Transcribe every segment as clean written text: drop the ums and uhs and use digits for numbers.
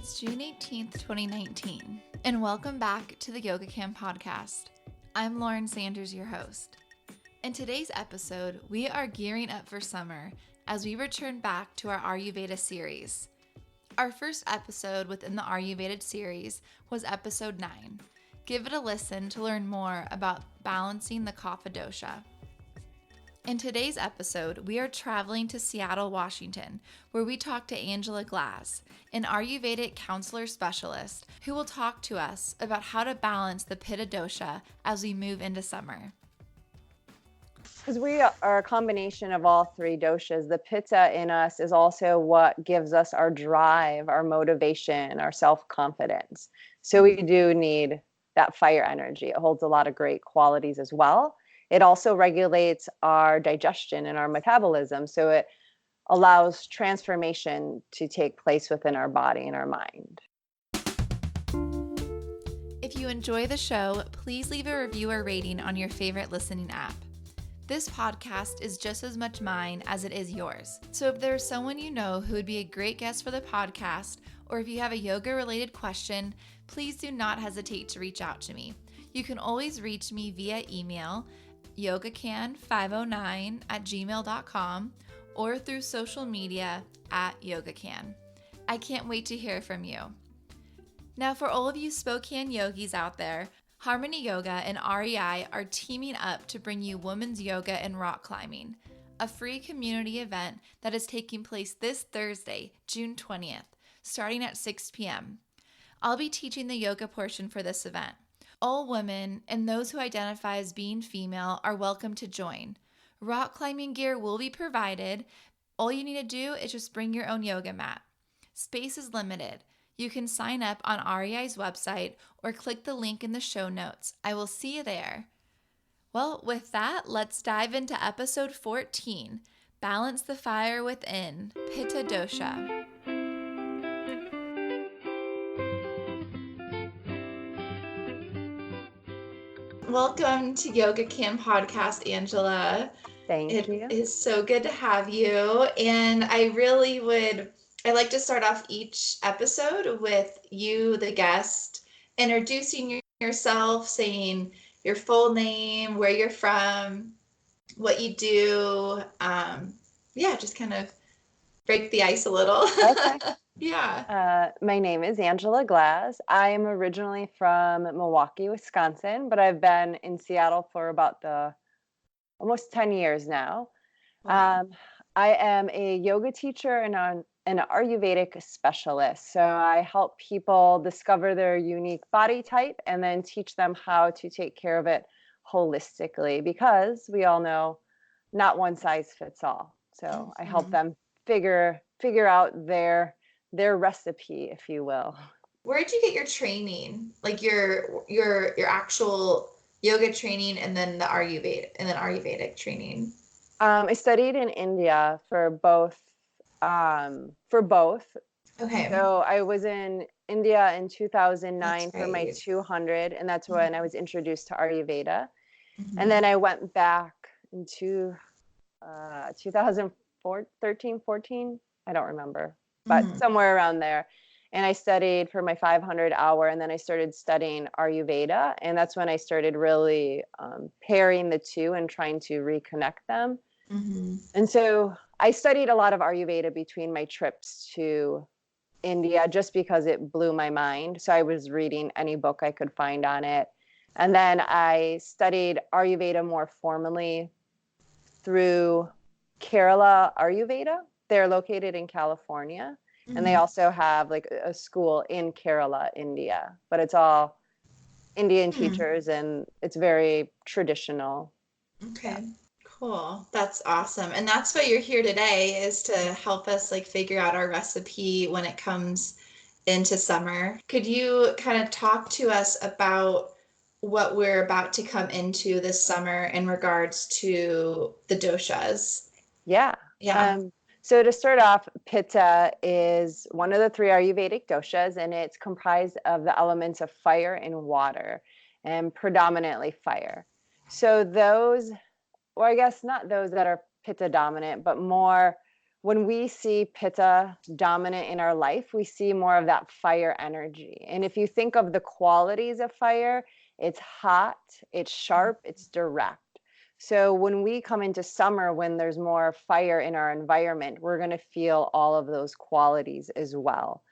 It's June 18th, 2019, and welcome back to the Yoga Camp podcast. I'm Lauren Sanders, your host. In today's episode, we are gearing up for summer as we return back to our Aryuveda series. Our first episode within the Aryuveda series was episode 9. Give it a listen to learn more about balancing the Pitta Dosha. In today's episode, we are traveling to Seattle, Washington, where we talk to Angela Glaz, an Ayurvedic counselor specialist, who will talk to us about how to balance the Pitta Dosha as we move into summer. Because we are a combination of all three doshas, the Pitta in us is also what gives us our drive, our motivation, our self-confidence. So we do need that fire energy. It holds a lot of great qualities as well. It also regulates our digestion and our metabolism, so it allows transformation to take place within our body and our mind. If you enjoy the show, please leave a review or rating on your favorite listening app. This podcast is just as much mine as it is yours. So if there's someone you know who would be a great guest for the podcast, or if you have a yoga-related question, please do not hesitate to reach out to me. You can always reach me via email, yogacan509@gmail.com, or through social media @yogacan. I can't wait to hear from you. Now, for all of you Spokane yogis out there, Harmony Yoga and REI are teaming up to bring you women's yoga and rock climbing, a free community event that is taking place this Thursday, June 20th, starting at 6 p.m. I'll be teaching the yoga portion for this event. All women and those who identify as being female are welcome to join. Rock climbing gear will be provided. All you need to do is just bring your own yoga mat. Space is limited. You can sign up on REI's website or click the link in the show notes. I will see you there. Well, with that, let's dive into episode 14, Balance the Fire Within, Pitta Dosha. Welcome to Yoga Camp Podcast, Angela. Thank you. It is so good to have you. And I like to start off each episode with you, the guest, introducing yourself, saying your full name, where you're from, what you do. Just kind of break the ice a little. Okay. Yeah. My name is Angela Glaz. I am originally from Milwaukee, Wisconsin, but I've been in Seattle for about almost 10 years now. Wow. I am a yoga teacher and an Ayurvedic specialist. So I help people discover their unique body type and then teach them how to take care of it holistically, because we all know not one size fits all. So I help them figure out their recipe, if you will. Where did you get your training? Like your actual yoga training and then the Ayurvedic training? I studied in India for both. Okay. So I was in India in 2009 for my Right. 200, and that's when I was introduced to Aryuveda. Mm-hmm. And then I went back into 2013, 14. I don't remember, but somewhere around there. And I studied for my 500 hour, and then I started studying Aryuveda. And that's when I started really pairing the two and trying to reconnect them. Mm-hmm. And so I studied a lot of Ayurveda between my trips to India just because it blew my mind. So I was reading any book I could find on it. And then I studied Ayurveda more formally through Kerala Aryuveda. They're located in California. Mm-hmm. And they also have like a school in Kerala, India. But it's all Indian teachers, and it's very traditional. Okay. Yeah. Cool. That's awesome. And that's what you're here today, is to help us figure out our recipe when it comes into summer. Could you kind of talk to us about what we're about to come into this summer in regards to the doshas? Yeah. So to start off, Pitta is one of the three Ayurvedic doshas, and it's comprised of the elements of fire and water, and predominantly fire. So those, or I guess not those that are Pitta dominant, but more when we see Pitta dominant in our life, we see more of that fire energy. And if you think of the qualities of fire, it's hot, it's sharp, it's direct. So when we come into summer, when there's more fire in our environment, we're going to feel all of those qualities as well.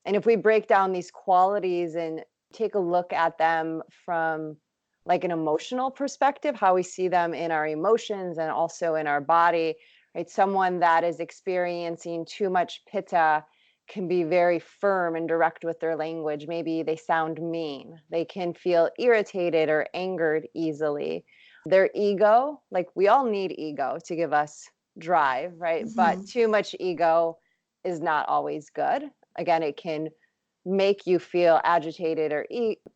And if we break down these qualities and take a look at them from like an emotional perspective, how we see them in our emotions and also in our body, right? Someone that is experiencing too much pitta can be very firm and direct with their language. Maybe they sound mean. They can feel irritated or angered easily. Their ego, like we all need ego to give us drive, right? But too much ego is not always good. Again, it can make you feel agitated or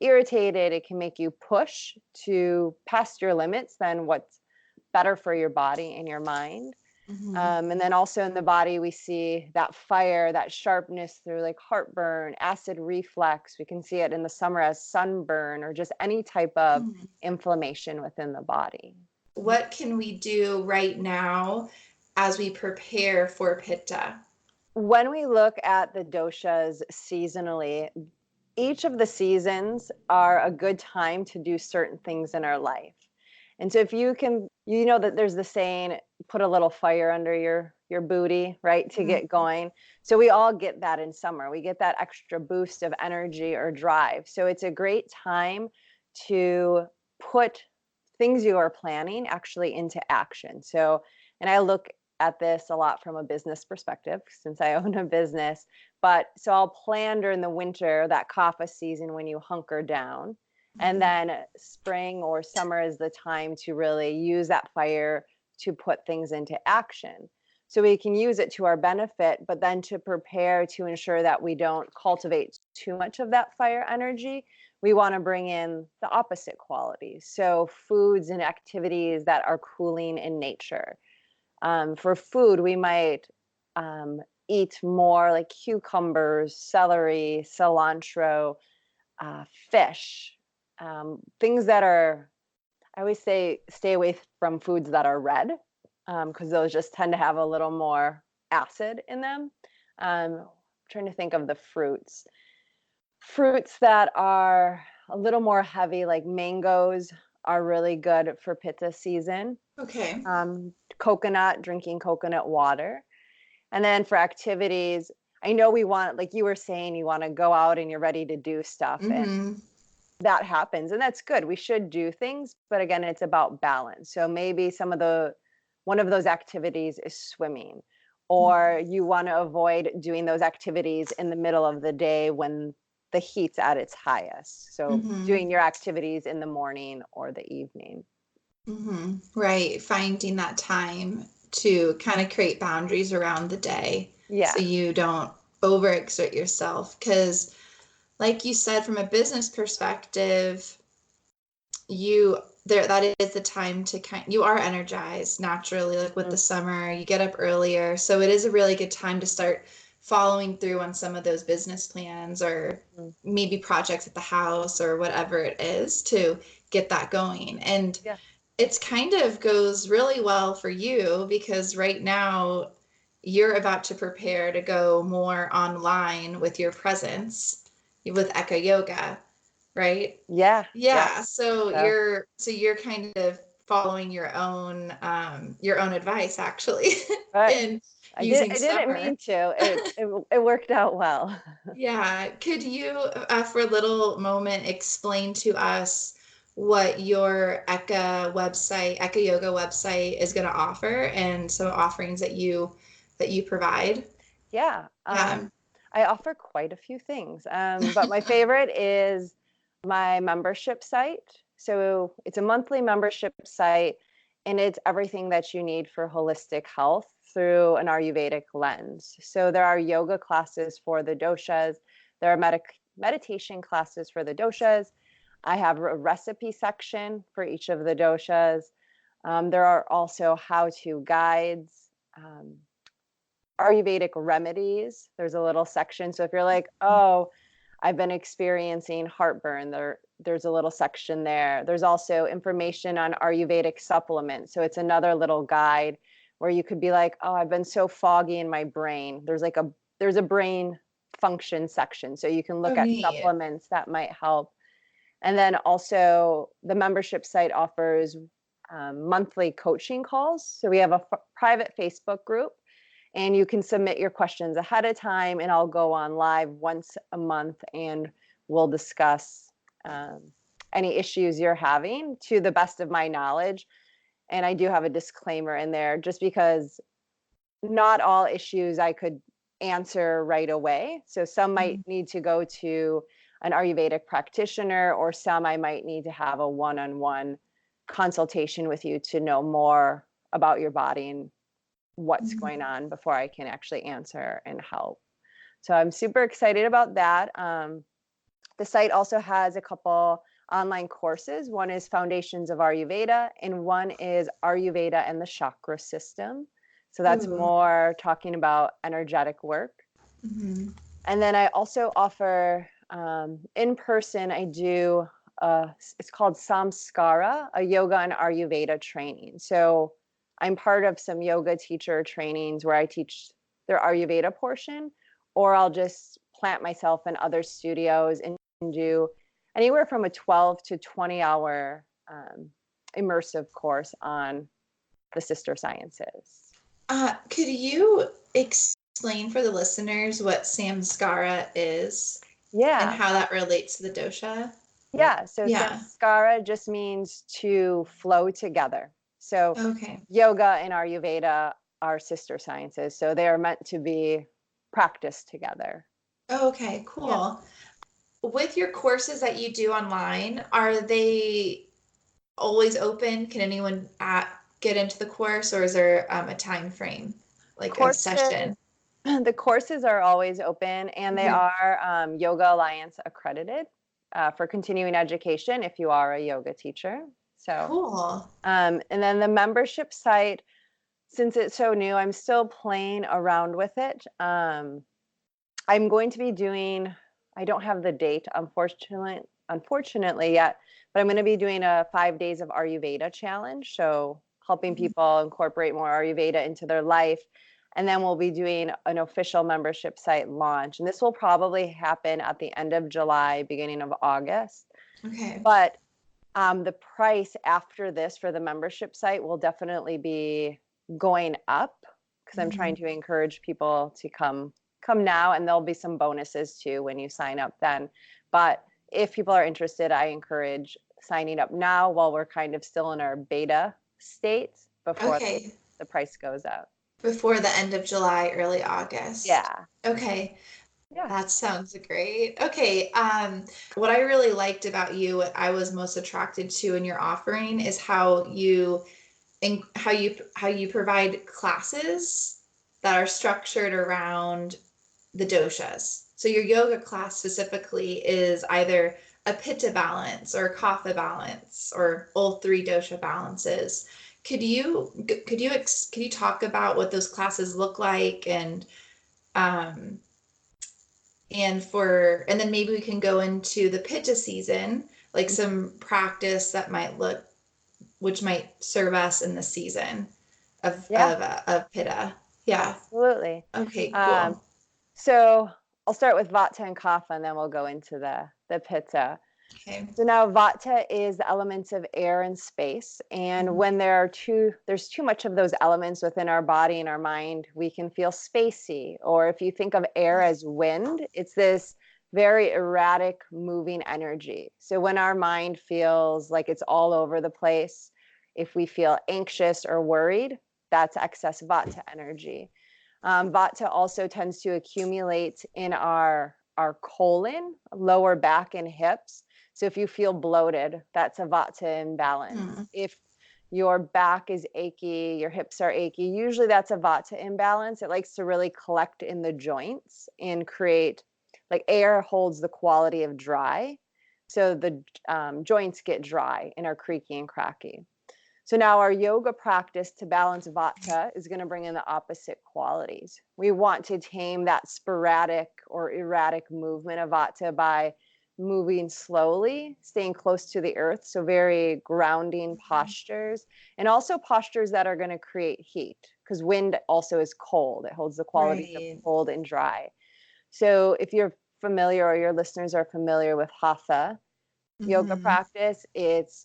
irritated. It can make you push to past your limits than what's better for your body and your mind. And then also in the body, we see that fire, that sharpness through like heartburn, acid reflux. We can see it in the summer as sunburn or just any type of inflammation within the body. What can we do right now as we prepare for Pitta? When we look at the doshas seasonally, each of the seasons are a good time to do certain things in our life. And so if you can, you know that there's the saying, put a little fire under your booty, right, to get going. So we all get that in summer. We get that extra boost of energy or drive. So it's a great time to put things you are planning actually into action. So, and I look at this a lot from a business perspective since I own a business. But so I'll plan during the winter, that kapha season when you hunker down. And then spring or summer is the time to really use that fire to put things into action. So we can use it to our benefit, but then to prepare to ensure that we don't cultivate too much of that fire energy, we want to bring in the opposite qualities. So foods and activities that are cooling in nature. For food, we might eat more like cucumbers, celery, cilantro, fish, things that are, I always say, stay away from foods that are red because those just tend to have a little more acid in them. I'm trying to think of the fruits. Fruits that are a little more heavy, like mangoes, are really good for pitta season. Okay. Coconut, drinking coconut water. And then for activities, I know we want, like you were saying, you want to go out and you're ready to do stuff. And that happens. And that's good. We should do things. But again, it's about balance. So maybe one of those activities is swimming, or you want to avoid doing those activities in the middle of the day when the heat's at its highest. So doing your activities in the morning or the evening. Right. Finding that time to kind of create boundaries around the day. Yeah. So you don't overexert yourself. Because like you said, from a business perspective, that is the time to you are energized naturally, like with the summer, you get up earlier. So it is a really good time to start following through on some of those business plans or maybe projects at the house or whatever it is to get that going. And it's kind of goes really well for you because right now you're about to prepare to go more online with your presence with Eka Yoga, right? Yeah. So you're kind of following your own advice actually. Right. And I didn't mean to. It worked out well. Yeah. Could you, for a little moment, explain to us what your Eka Yoga website is going to offer and some offerings that you provide? Yeah. I offer quite a few things, but my favorite is my membership site. So it's a monthly membership site, and it's everything that you need for holistic health through an Ayurvedic lens. So there are yoga classes for the doshas. There are meditation classes for the doshas. I have a recipe section for each of the doshas. There are also how-to guides, Ayurvedic remedies. There's a little section. So if you're like, oh, I've been experiencing heartburn, there's a little section there. There's also information on Ayurvedic supplements. So it's another little guide where you could be like, oh, I've been so foggy in my brain. There's a brain function section. So you can Oh, look at neat. supplements that might help. And then also the membership site offers monthly coaching calls. So we have a private Facebook group, and you can submit your questions ahead of time, and I'll go on live once a month and we'll discuss any issues you're having to the best of my knowledge. And I do have a disclaimer in there, just because not all issues I could answer right away. So some might need to go to an Ayurvedic practitioner, or some I might need to have a one-on-one consultation with you to know more about your body and what's going on before I can actually answer and help. So I'm super excited about that. The site also has a couple online courses. One is Foundations of Ayurveda, and one is Ayurveda and the Chakra System. So that's Ooh. more talking about energetic work. Mm-hmm. And then I also offer in person, I do, it's called Samskara, a yoga and Ayurveda training. So I'm part of some yoga teacher trainings where I teach their Ayurveda portion, or I'll just plant myself in other studios and do anywhere from a 12 to 20 hour immersive course on the sister sciences. Could you explain for the listeners what samskara is and Yeah. how that relates to the dosha? Yeah. So Yeah. samskara just means to flow together. So Okay. yoga and Ayurveda are sister sciences. So they are meant to be practiced together. Okay, Yeah. cool. With your courses that you do online, are they always open? Can anyone get into the course, or is there a time frame, like a Courses, session? the courses are always open, and they Okay. are Yoga Alliance accredited for continuing education if you are a yoga teacher. So, Cool. and then the membership site, since it's so new, I'm still playing around with it. I'm going to be doing, I don't have the date, unfortunately yet, but I'm going to be doing a 5 days of Ayurveda challenge. So helping people incorporate more Ayurveda into their life. And then we'll be doing an official membership site launch. And this will probably happen at the end of July, beginning of August. Okay. But the price after this for the membership site will definitely be going up, because I'm trying to encourage people to come now, and there'll be some bonuses too when you sign up then. But if people are interested, I encourage signing up now while we're kind of still in our beta state before Okay. the price goes up. Before the end of July, early August. Yeah. Okay. Yeah. That sounds great. Okay. What I really liked about you, what I was most attracted to in your offering is how you how you provide classes that are structured around the doshas. So your yoga class specifically is either a pitta balance or a kapha balance or all three dosha balances. Could you talk about what those classes look like, um and then maybe we can go into the pitta season, like some practice that might look which might serve us in the season Yeah, of pitta. Yeah. absolutely. Okay, Um, cool. so I'll start with Vata and Kapha, and then we'll go into the Pitta. Okay. So now Vata is the elements of air and space. And when there's too much of those elements within our body and our mind, we can feel spacey. Or if you think of air as wind, it's this very erratic, moving energy. So when our mind feels like it's all over the place, if we feel anxious or worried, that's excess Vata energy. Vata also tends to accumulate in our colon, lower back, and hips. So if you feel bloated, that's a Vata imbalance. Hmm. If your back is achy, your hips are achy, usually that's a Vata imbalance. It likes to really collect in the joints and create, like, air holds the quality of dry. So the joints get dry and are creaky and cracky. So now our yoga practice to balance Vata is going to bring in the opposite qualities. We want to tame that sporadic or erratic movement of Vata by moving slowly, staying close to the earth. So very grounding postures, and also postures that are going to create heat. because wind also is cold. It holds the qualities of Right. cold and dry. So if you're familiar or your listeners are familiar with hatha yoga Mm-hmm. practice, it's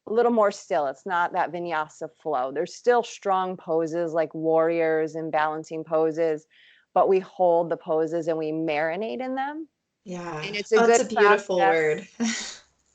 a little more still. It's not that vinyasa flow. There's still strong poses like warriors and balancing poses, but we hold the poses and we marinate in them. Yeah. And it's a Oh, that's good a beautiful practice. word.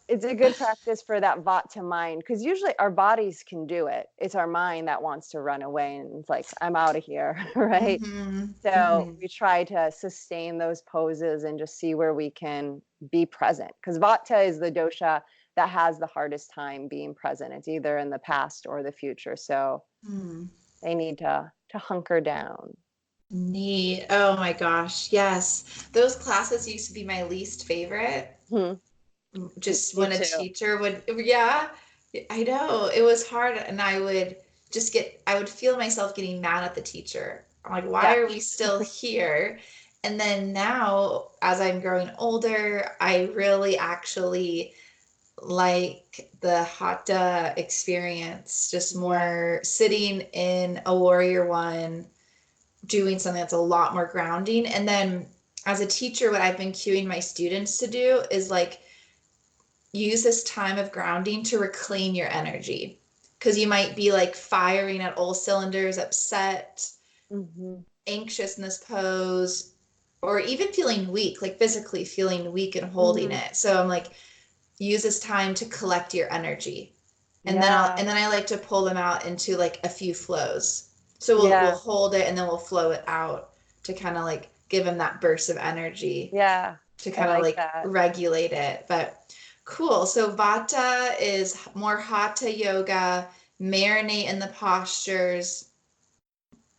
It's a good practice for that vata mind, because usually our bodies can do it. It's our mind that wants to run away and it's like, I'm out of here, right? Mm-hmm. So Mm-hmm. we try to sustain those poses and just see where we can be present, because vata is the dosha that has the hardest time being present. It's either in the past or the future. So Mm. they need to hunker down. Neat. Oh my gosh. Yes. Those classes used to be my least favorite. Hmm. Just Me when a too. teacher would, yeah, I know it was hard. And I would I would feel myself getting mad at the teacher. I'm like, why Yeah. are we still here? And then now, as I'm growing older, I really actually like the hatha experience, just Yeah. more sitting in a warrior one, doing something that's a lot more grounding. And then as a teacher, what I've been cueing my students to do is like use this time of grounding to reclaim your energy. Because you might be like firing at all cylinders, upset, Hmm. anxious in this pose, or even feeling weak, like physically feeling weak and holding Hmm. it. So I'm like, use this time to collect your energy. Yeah. And then I like to pull them out into like a few flows. So we'll Yeah. hold it and then we'll flow it out to kind of like give them that burst of energy Yeah. to I kind of like like that. regulate it. But cool. So Vata is more hatha yoga, marinate in the postures.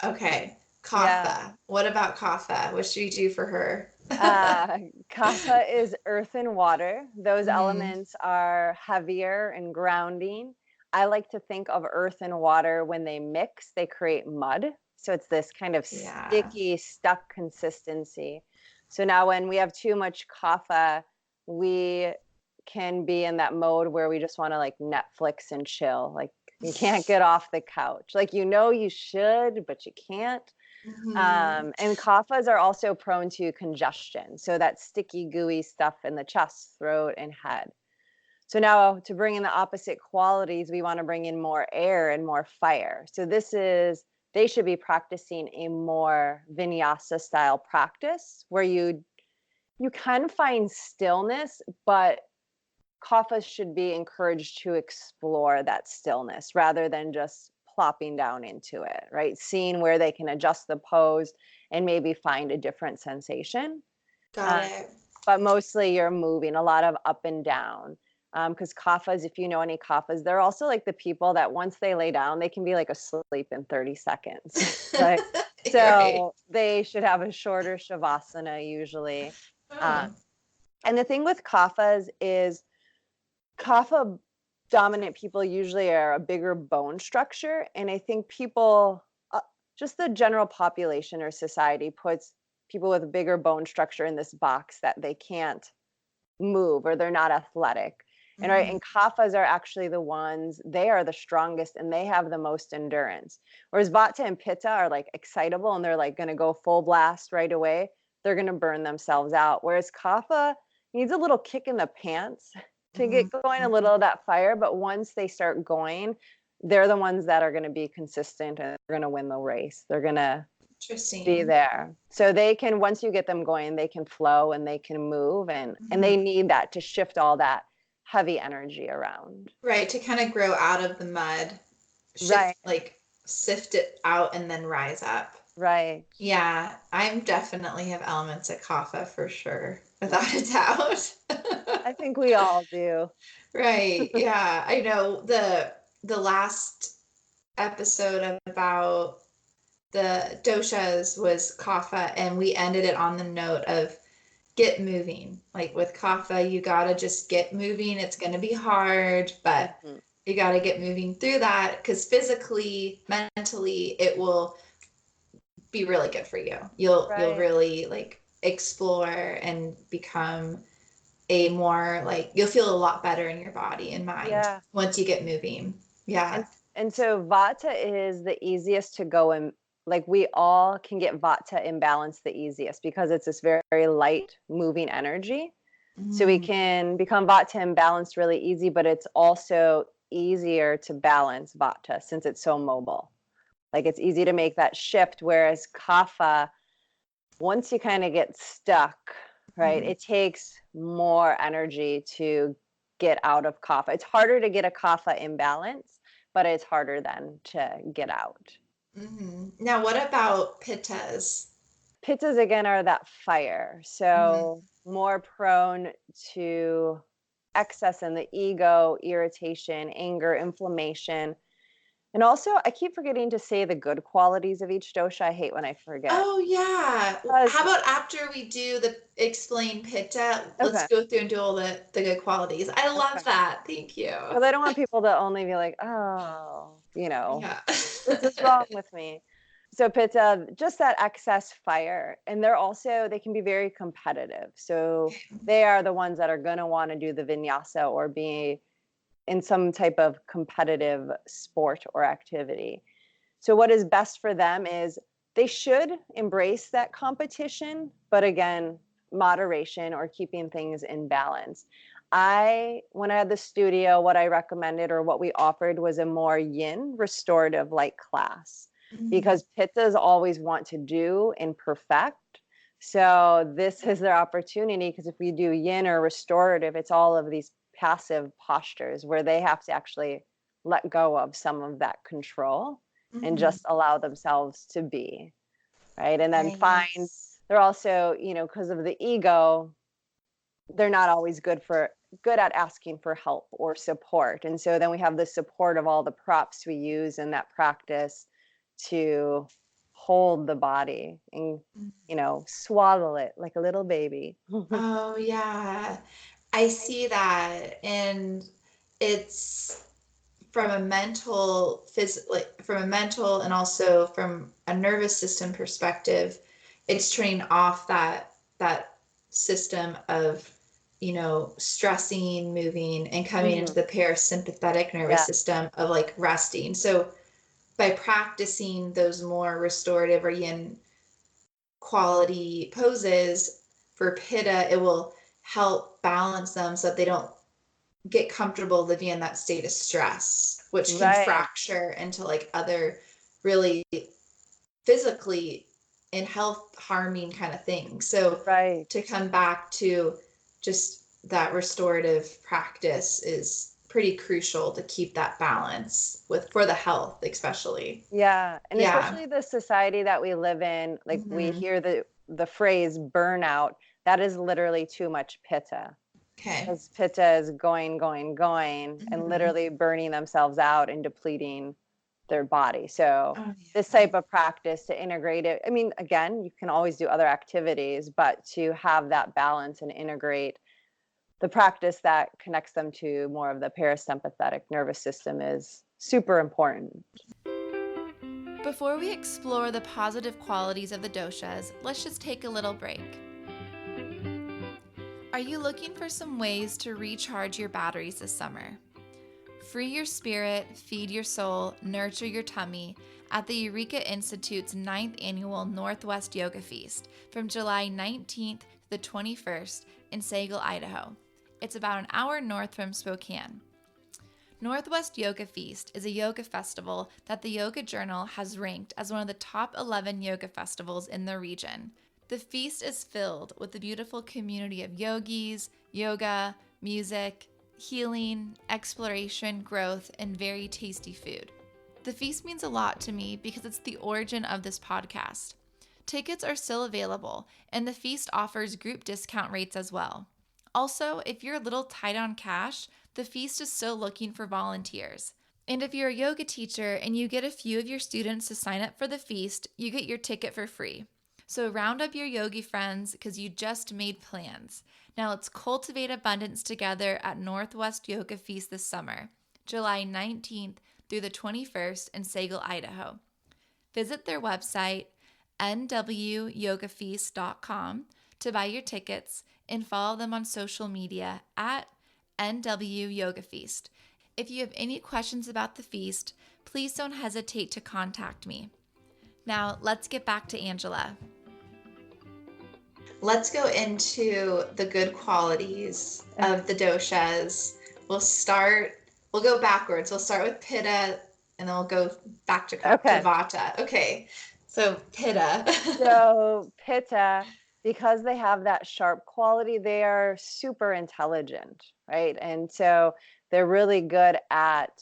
Okay. Yeah. Kapha. What about Kapha? What should we do for her? Uh, Kapha is earth and water. Those Mm, elements are heavier and grounding. I like to think of earth and water when they mix, they create mud. So it's this kind of yeah. sticky, stuck consistency. So now when we have too much Kapha, we can be in that mode where we just want to like Netflix and chill. Like you can't get off the couch. Like you know you should, but you can't. Hmm. And kaphas are also prone to congestion. So that sticky, gooey stuff in the chest, throat, and head. So now to bring in the opposite qualities, we want to bring in more air and more fire. So they should be practicing a more vinyasa style practice where you can find stillness, but kaphas should be encouraged to explore that stillness rather than just plopping down into it, right? Seeing where they can adjust the pose and maybe find a different sensation. Got Um, it. but mostly you're moving a lot of up and down. Because kaphas, if you know any kaphas, they're also like the people that once they lay down, they can be like asleep in 30 seconds. Like, You're right. so they should have a shorter shavasana usually. Um, Oh, and the thing with kaphas is kapha dominant people usually are a bigger bone structure. And I think people, just the general population or society, puts people with a bigger bone structure in this box that they can't move or they're not athletic. And right, mhm. and kaphas are actually the ones, they are the strongest and they have the most endurance. Whereas vata and pitta are like excitable and they're like going to go full blast right away. They're going to burn themselves out. Whereas kapha needs a little kick in the pants to get going, a Mhm. little of that fire. But once they start going, they're the ones that are going to be consistent and they're going to win the race. They're going to be Interesting. there. So they can, once you get them going, they can flow and they can move, and Mhm. they need that to shift all that heavy energy around. Right, to kind of grow out of the mud, shift, Right. like sift it out and then rise up. Right. Yeah, I'm definitely have elements at Kapha for sure, without a doubt. I think we all do. Right, yeah, I know the last episode about the doshas was Kapha, and we ended it on the note of get moving. Like with Kapha, you gotta just get moving. It's gonna be hard, but Hmm. you gotta get moving through that because physically, mentally, it will be really good for you. You'll Right. really like explore and become a more like you'll feel a lot better in your body and mind Yeah. once you get moving. And Yeah. And so Vata is the easiest to go in. Like we all can get Vata imbalance the easiest because it's this very, very light moving energy. So we Mm, can become Vata imbalanced really easy, but it's also easier to balance Vata since it's so mobile. Like it's easy to make that shift. Whereas Kapha, once you kind of get stuck, right, mhm. it takes more energy to get out of Kapha. It's harder to get a Kapha imbalance, but it's harder then to get out. Now, what about pittas? Pittas again are that fire. Mhm. So more prone to excess in the ego, irritation, anger, inflammation. And also, I keep forgetting to say the good qualities of each dosha. I hate when I forget. Oh yeah. How Because, about after we do the explain pitta, let's okay, go through and do all the good qualities. I love okay. that. Thank you. Because I don't want people to only be like, oh, Yeah. this is wrong with me. So Pitta, just that excess fire. And they can be very competitive. So they are the ones that are going to want to do the vinyasa or be in some type of competitive sport or activity. So what is best for them is they should embrace that competition, but again, moderation or keeping things in balance. When I had the studio, what I recommended or what we offered was a more yin restorative like class Mhm. because pittas always want to do and perfect. So this is their opportunity because if we do yin or restorative, it's all of these passive postures where they have to actually let go of some of that control and Mhm. just allow themselves to be, right? And then find Nice. they're also, because of the ego, they're not always good at asking for help or support. And so then we have the support of all the props we use in that practice to hold the body and swaddle it like a little baby. Oh yeah. I see that, and it's from a mental like from a mental and also from a nervous system perspective, it's training off that system of stressing, moving, and coming into Mhm. the parasympathetic nervous Yeah, system of like resting. So by practicing those more restorative or yin quality poses for pitta, it will help balance them so that they don't get comfortable living in that state of stress, which can right, fracture into like other really physically and health harming kind of things. So right. to come back to just that restorative practice is pretty crucial to keep that balance with for the health especially. Yeah, and Yeah. especially the society that we live in, like we Hmm. hear the phrase burnout, that is literally too much pitta. Okay. Because pitta is going, going, going, and Hmm. literally burning themselves out and depleting their body. So Oh this yeah. type of practice to integrate it, I mean, again, you can always do other activities, but to have that balance and integrate the practice that connects them to more of the parasympathetic nervous system is super important. Before we explore the positive qualities of the doshas, let's just take a little break. Are you looking for some ways to recharge your batteries this summer? Free your spirit, feed your soul, nurture your tummy at the Eureka Institute's 9th annual Northwest Yoga Feast from July 19th to the 21st in Sagal, Idaho. It's about an hour north from Spokane. Northwest Yoga Feast is a yoga festival that the Yoga Journal has ranked as one of the top 11 yoga festivals in the region. The feast is filled with a beautiful community of yogis, yoga, music, healing, exploration, growth, and very tasty food. The feast means a lot to me because it's the origin of this podcast. Tickets are still available, and the feast offers group discount rates as well. Also, if you're a little tight on cash, the feast is still looking for volunteers. And if you're a yoga teacher and you get a few of your students to sign up for the feast, you get your ticket for free. So round up your yogi friends because you just made plans. Now let's cultivate abundance together at Northwest Yoga Feast this summer, July 19th through the 21st in Sagal, Idaho. Visit their website, nwyogafeast.com, to buy your tickets and follow them on social media at NW Yoga Feast. If you have any questions about the feast, please don't hesitate to contact me. Now, let's get back to Angela. Let's go into the good qualities of the doshas. We'll go backwards. We'll start with Pitta and then we'll go back to Vata. Okay. So Pitta. So Pitta, because they have that sharp quality, they are super intelligent, right? And so they're really good at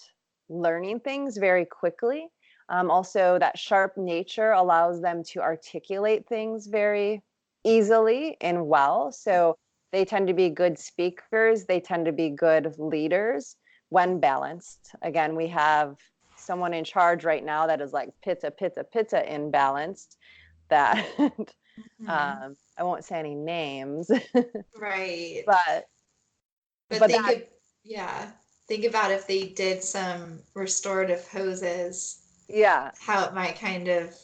learning things very quickly. Also, that sharp nature allows them to articulate things very easily and well. So they tend to be good speakers. They tend to be good leaders when balanced. Again, we have someone in charge right now that is like Pitta, Pitta, Pitta imbalanced. That I won't say any names. Right. But think about if they did some restorative poses. Yeah. How it might kind of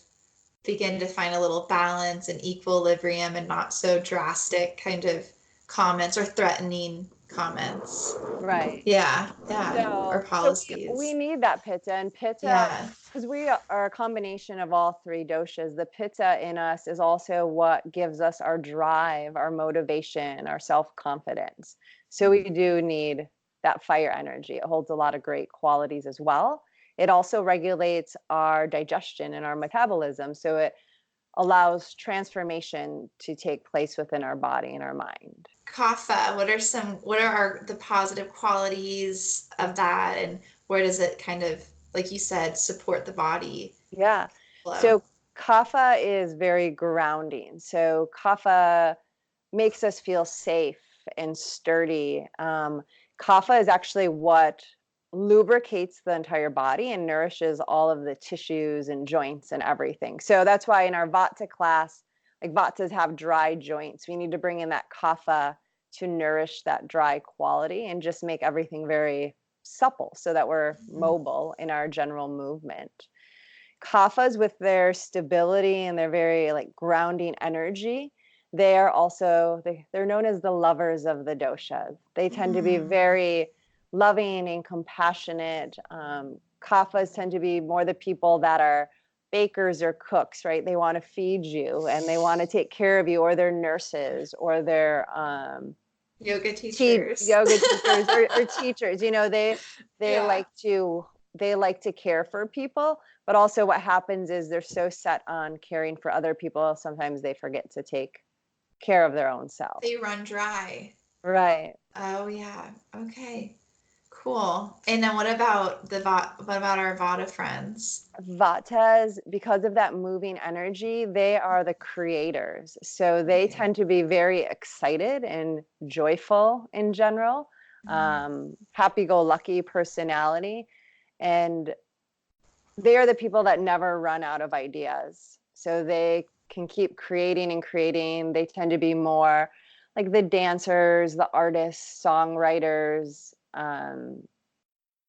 begin to find a little balance and equilibrium and not so drastic kind of comments or threatening comments. Right. Yeah. Or policies. So we need that Pitta, and Pitta, because we are a combination of all three doshas. The Pitta in us is also what gives us our drive, our motivation, our self-confidence. So we do need that fire energy. It holds a lot of great qualities as well. It also regulates our digestion and our metabolism. So it allows transformation to take place within our body and our mind. Kapha, what are the positive qualities of that, and where does it kind of, like you said, support the body? Yeah. Flow? So Kapha is very grounding. So Kapha makes us feel safe and sturdy. Kapha is actually what lubricates the entire body and nourishes all of the tissues and joints and everything. So that's why in our Vata class, like Vatas have dry joints. We need to bring in that Kapha to nourish that dry quality and just make everything very supple so that we're mobile in our general movement. Kaphas, with their stability and their very like grounding energy, they are also they're known as the lovers of the doshas. They tend to be very loving and compassionate. Kaphas tend to be more the people that are bakers or cooks, right? They want to feed you and they want to take care of you, or they're nurses, or they're yoga teachers, or teachers. You know, they like to care for people, but also what happens is they're so set on caring for other people, sometimes they forget to take care of their own self. They run dry. Right. Oh yeah. Okay. Cool. And then what about our Vata friends? Vatas, because of that moving energy, they are the creators. So they tend to be very excited and joyful in general, happy-go-lucky personality. And they are the people that never run out of ideas. So they can keep creating and creating. They tend to be more like the dancers, the artists, songwriters,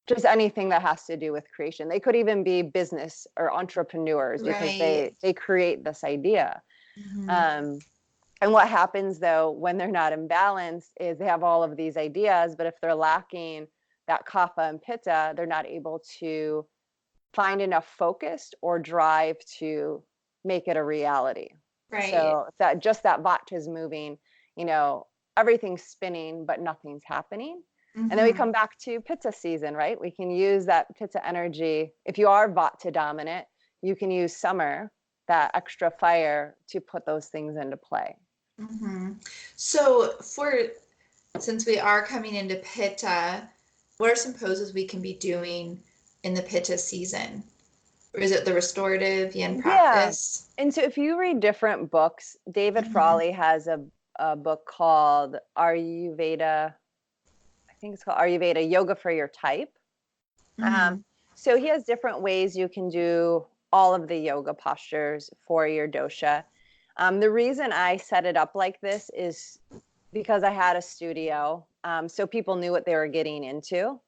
just anything that has to do with creation. They could even be business or entrepreneurs because they create this idea. And what happens though when they're not in balance is they have all of these ideas, but if they're lacking that Kapha and Pitta, they're not able to find enough focus or drive to make it a reality. Right. So that Vata is moving, you know, everything's spinning, but nothing's happening. And then we come back to Pitta season, right? We can use that Pitta energy. If you are Vata dominant, you can use summer, that extra fire, to put those things into play. So since we are coming into Pitta, what are some poses we can be doing in the Pitta season? Or is it the restorative yin practice? Yeah. And so if you read different books, David Frawley has a book called Aryuveda. I think it's called Ayurveda, Yoga for Your Type. So he has different ways you can do all of the yoga postures for your dosha. The reason I set it up like this is because I had a studio, so people knew what they were getting into.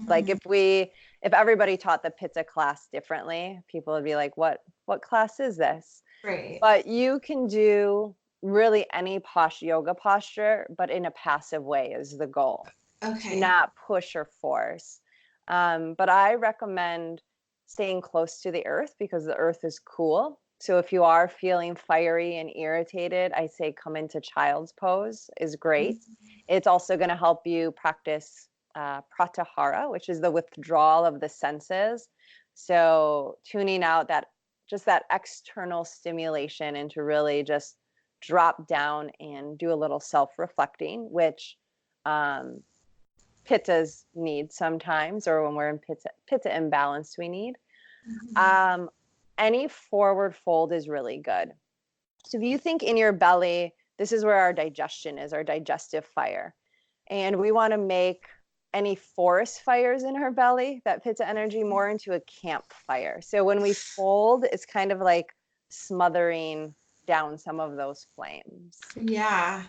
Like if everybody taught the Pitta class differently, people would be like, what class is this? Right. But you can do really any yoga posture, but in a passive way is the goal. Okay. Not push or force. But I recommend staying close to the earth because the earth is cool. So if you are feeling fiery and irritated, I say come into child's pose is great. It's also going to help you practice pratyahara, which is the withdrawal of the senses. So tuning out that external stimulation and to really just drop down and do a little self-reflecting, which pittas need sometimes, or when we're in pitta imbalance, we need. Any forward fold is really good. So if you think in your belly, this is where our digestion is, our digestive fire. And we want to make any forest fires in our belly, that pitta energy, more into a campfire. So when we fold, it's kind of like smothering down some of those flames. Yeah.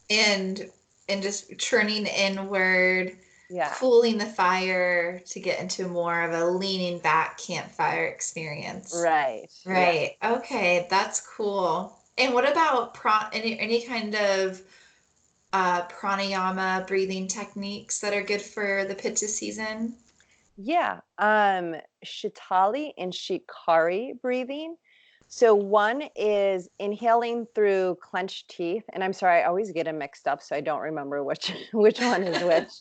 And just turning inward, Yeah. cooling the fire to get into more of a leaning back campfire experience. Right. Right. Yeah. Okay, that's cool. And what about any kind of pranayama breathing techniques that are good for the pitta season? Yeah. Shitali and Shikari breathing. So one is inhaling through clenched teeth, and I'm sorry, I always get them mixed up, so I don't remember which which one is which.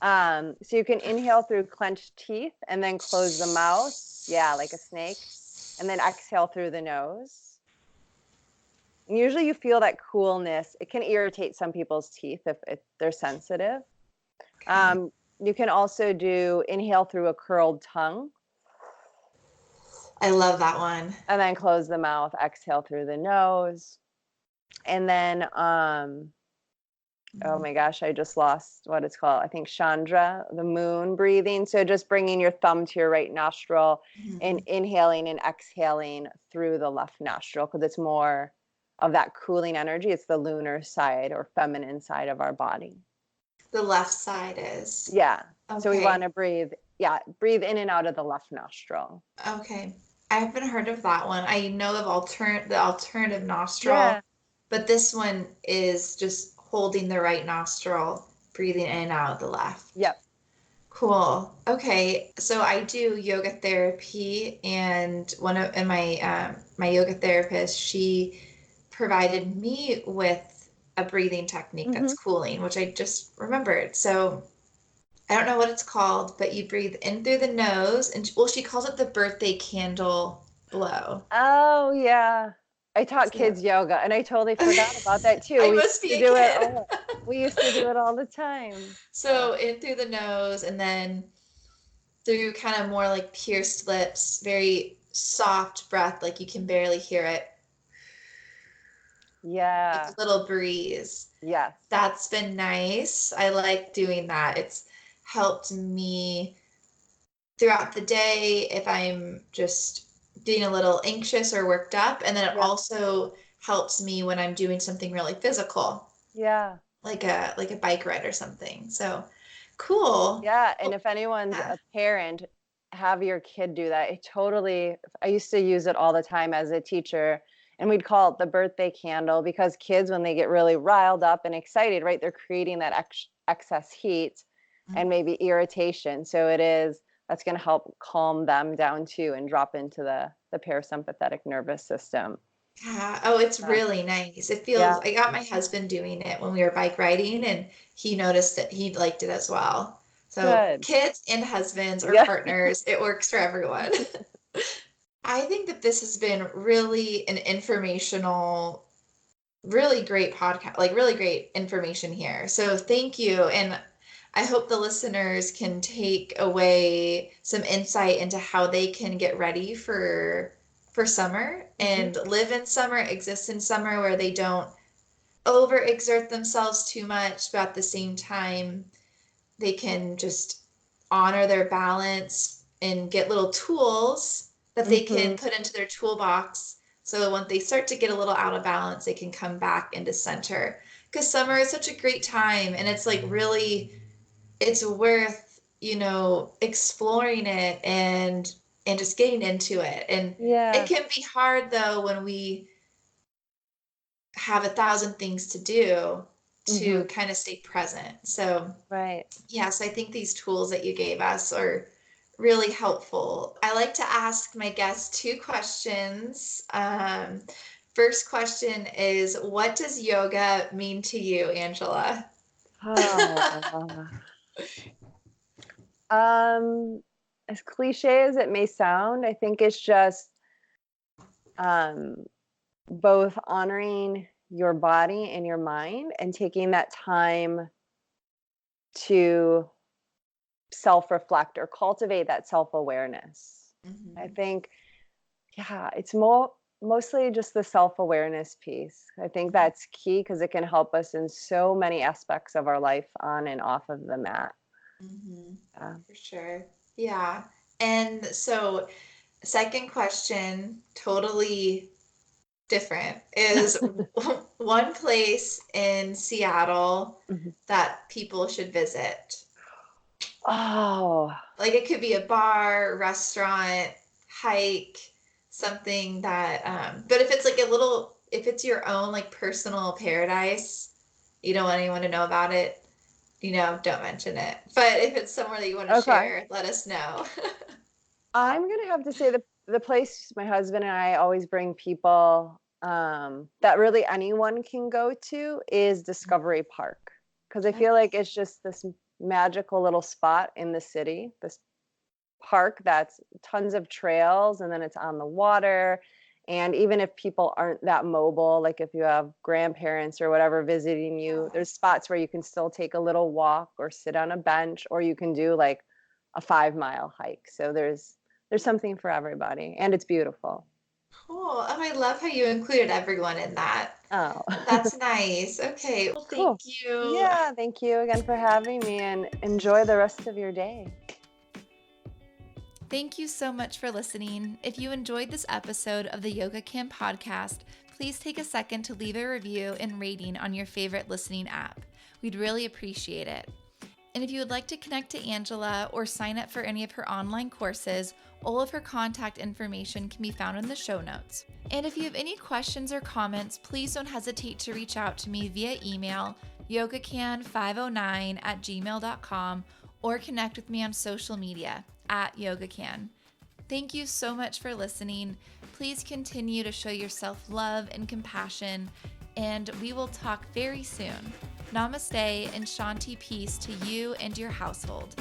So you can inhale through clenched teeth and then close the mouth, yeah, like a snake, and then exhale through the nose. And usually you feel that coolness. It can irritate some people's teeth if they're sensitive. Okay. You can also do inhale through a curled tongue. I love that one. And then close the mouth, exhale through the nose. And then, oh my gosh, I just lost what it's called. I think Chandra, the moon breathing. So just bringing your thumb to your right nostril and inhaling and exhaling through the left nostril because it's more of that cooling energy. It's the lunar side or feminine side of our body. The left side is. Yeah. Okay. So we want to breathe in and out of the left nostril. Okay. I haven't heard of that one. I know of the alternative nostril, Yeah. but this one is just holding the right nostril, breathing in and out the left. Yep. Cool. Okay. So I do yoga therapy, and my yoga therapist, she provided me with a breathing technique that's cooling, which I just remembered. So I don't know what it's called, but you breathe in through the nose, and well, she calls it the birthday candle blow. Oh yeah. I taught So kids yoga and I totally forgot about that too. I We must used be to a do it kid. all. We used to do it all the time. So in through the nose, and then through kind of more like pierced lips, very soft breath, like you can barely hear it, like Yeah. a little breeze. Yes. That's been nice. I like doing that. It's helped me throughout the day if I'm just getting a little anxious or worked up. And then it Yep. also helps me when I'm doing something really physical, Yeah. like a bike ride or something. So cool. Yeah. And Well, if anyone's yeah. a parent, have your kid do that. I used to use it all the time as a teacher. And we'd call it the birthday candle because kids, when they get really riled up and excited, right, they're creating that excess heat and maybe irritation. So that's going to help calm them down too and drop into the parasympathetic nervous system. Yeah. Oh, it's Yeah. really nice. It feels, Yeah. I got my husband doing it when we were bike riding, and he noticed that he liked it as well. So Good. kids and husbands or Yeah. partners, it works for everyone. I think that this has been really an informational, really great podcast, like really great information here. So thank you. And I hope the listeners can take away some insight into how they can get ready for summer and live in summer, exist in summer where they don't overexert themselves too much, but at the same time they can just honor their balance and get little tools that they can put into their toolbox so when they start to get a little out of balance, they can come back into center. Because summer is such a great time, and it's like really, it's worth, exploring it and just getting into it. And it Yeah. can be hard though when we have 1,000 things to do to kind of stay present. So Right. yes, I think these tools that you gave us are really helpful. I like to ask my guests two questions. First question is, what does yoga mean to you, Angela? Oh, um, as cliche as it may sound, I think it's just um, both honoring your body and your mind and taking that time to self-reflect or cultivate that self-awareness. I Mhm. think, yeah, it's mostly just the self-awareness piece. I think that's key because it can help us in so many aspects of our life on and off of the mat. Mhm. Yeah. For sure. Yeah. And so, second question, totally different, is one place in Seattle Mhm. that people should visit. Oh, Like it could be a bar, restaurant, hike, something that, but if it's like if it's your own like personal paradise, you don't want anyone to know about it, don't mention it. But if it's somewhere that you want to okay. share, let us know. I'm gonna have to say the place my husband and I always bring people that really anyone can go to is Discovery Park because I feel like it's just this magical little spot in the city. This park that's tons of trails and then it's on the water. And even if people aren't that mobile, like if you have grandparents or whatever visiting you, Yeah. there's spots where you can still take a little walk or sit on a bench, or you can do like a 5 mile hike. So there's something for everybody and it's beautiful. Cool. Oh, I love how you included everyone in that. Oh, That's nice. Okay. Well, thank cool. you. Yeah, thank you again for having me and enjoy the rest of your day. Thank you so much for listening. If you enjoyed this episode of the Yoga Camp podcast, please take a second to leave a review and rating on your favorite listening app. We'd really appreciate it. And if you would like to connect to Angela or sign up for any of her online courses, all of her contact information can be found in the show notes. And if you have any questions or comments, please don't hesitate to reach out to me via email, yogacan509@gmail.com, or connect with me on social media @yogacan. Thank you so much for listening. Please continue to show yourself love and compassion, and we will talk very soon. Namaste and Shanti peace to you and your household.